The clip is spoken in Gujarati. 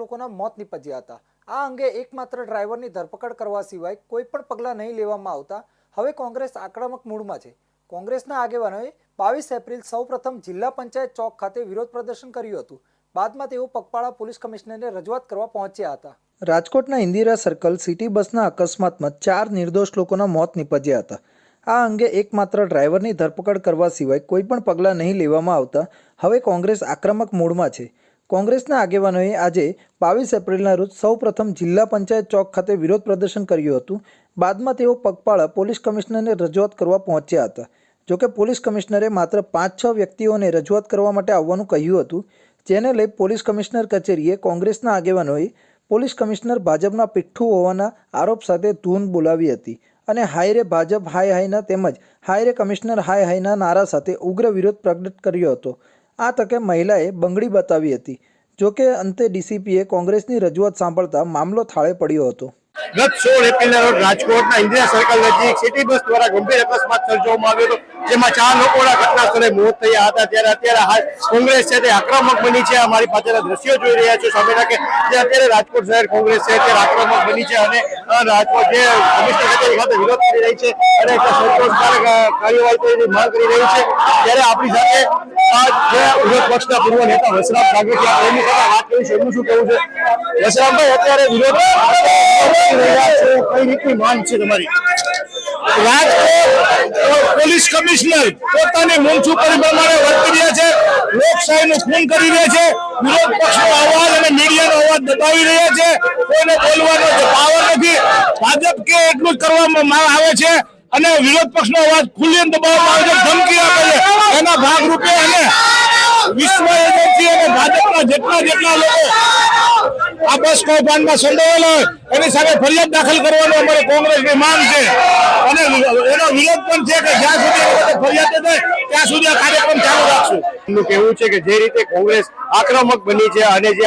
લોકોના મોત નીપજ્યા હતા। આ અંગે એકમાત્ર ડ્રાઈવરની ધરપકડ કરવા સિવાય કોઈ પણ પગલાં નહીં લેવામાં આવતા હવે કોંગ્રેસ આક્રમક મૂડમાં છે। કોંગ્રેસના આગેવાનોએ 22 એપ્રિલ સૌપ્રથમ જિલ્લા પંચાયત ચોક ખાતે વિરોધ પ્રદર્શન કર્યું હતું। બાદમાં તેઓ પગપાળા પોલીસ કમિશનરને રજૂઆત કરવા પહોંચ્યા હતા। રાજકોટના ઇન્દિરા સર્કલ સિટી બસના અકસ્માતમાં 4 નિર્દોષ લોકોના મોત નીપજ્યા હતા। આ અંગે એકમાત્ર ડ્રાઈવરની ધરપકડ કરવા સિવાય કોઈ પણ પગલાં નહીં લેવામાં આવતા હવે કોંગ્રેસ આક્રમક મૂડમાં છે। કોંગ્રેસના આગેવાનોએ આજે 22 એપ્રિલના રોજ સૌપ્રથમ જિલ્લા પંચાયત ચોક ખાતે વિરોધ પ્રદર્શન કર્યું હતું। બાદમાં તેઓ પગપાળા પોલીસ કમિશનરને રજૂઆત કરવા પહોંચ્યા હતા। જોકે પોલીસ કમિશનરે માત્ર 5-6 વ્યક્તિઓને રજૂઆત કરવા માટે આવવાનું કહ્યું હતું, જેને લઈ પોલીસ કમિશનર કચેરીએ કોંગ્રેસના આગેવાનોએ પોલીસ કમિશનર ભાજપના પીઠ્ઠુ હોવાના આરોપ સાથે ધૂન બોલાવી હતી અને હાયરે ભાજપ હાય હાયના તેમજ હાયરે કમિશનર હાય હાયના નારા સાથે ઉગ્ર વિરોધ પ્રગટ કર્યો હતો। આ તકે મહિલાએ બંગડી બતાવી હતી। જોકે અંતે ડીસીપીએ કોંગ્રેસની રજૂઆત સાંભળતા મામલો થાળે પડ્યો હતો। ગત 16 એપ્રિલના રોજ રાજકોટના ઇન્દિરા સર્કલ નજીક સિટી બસ દ્વારા ગંભીર અકસ્માત સર્જવામાં આવ્યો હતો, જેમાં 4 લોકોના ઘટના સ્થળે મોત થયા હતા। ત્યારે અત્યારે કોંગ્રેસ છે તે આક્રમક બની છે। અમારી પાસેના દ્રશ્યો જોઈ રહ્યા છો સામેના કે જે અત્યારે રાજકોટ શહેર કોંગ્રેસ છે તે આક્રમક બની છે અને રાજકોટ જે કમિશનર કચેરી ખાતે વિરોધ કરી રહી છે અને સંતોષકારક કાર્યવાહી તેની માંગ કરી રહી છે। ત્યારે આપણી સાથે જે વિરોધ પક્ષના પૂર્વ નેતા વસરામ ભાગોટિયા એમની સાથે વાત કરીશું, એમનું શું કહેવું છે? વસરામભાઈ, અત્યારે વિરોધ કઈ રીતની માંગ છે તમારી? રાજકોટ પોલીસ કમિશનર પોતાની મ્યુનિસિપલ પ્રમાણે વર્તી રહ્યા છે, લોકશાહીનું ખૂન કરી રહ્યા છે, વિરોધ પક્ષનો અવાજ અને મીડિયાનો અવાજ દબાવી રહ્યા છે। કોઈને બોલવાનો પાવર નથી। ભાજપ કે એટલું જ કરવામાં આવે છે અને વિરોધ પક્ષનો અવાજ ખુલ્લેઆમ દબાવવામાં આવે છે, ધમકી આપે છે। એના ભાગરૂપે અને વિશ્વ એજન્સી અને ભાજપના જેટલા લોકો આ બસ કૌભાંડમાં સંડોવાયેલા હોય એની સામે ફરિયાદ દાખલ કરવાનો અમારી કોંગ્રેસની માંગ છે અને એનો વિરોધ પણ છે કે જ્યાં સુધી ફરિયાદ થાય ત્યાં સુધી આ કાર્યક્રમ ચાલુ રાખશું। એમનું કહેવું છે કે જે રીતે કોંગ્રેસ આક્રમક બની છે અને જે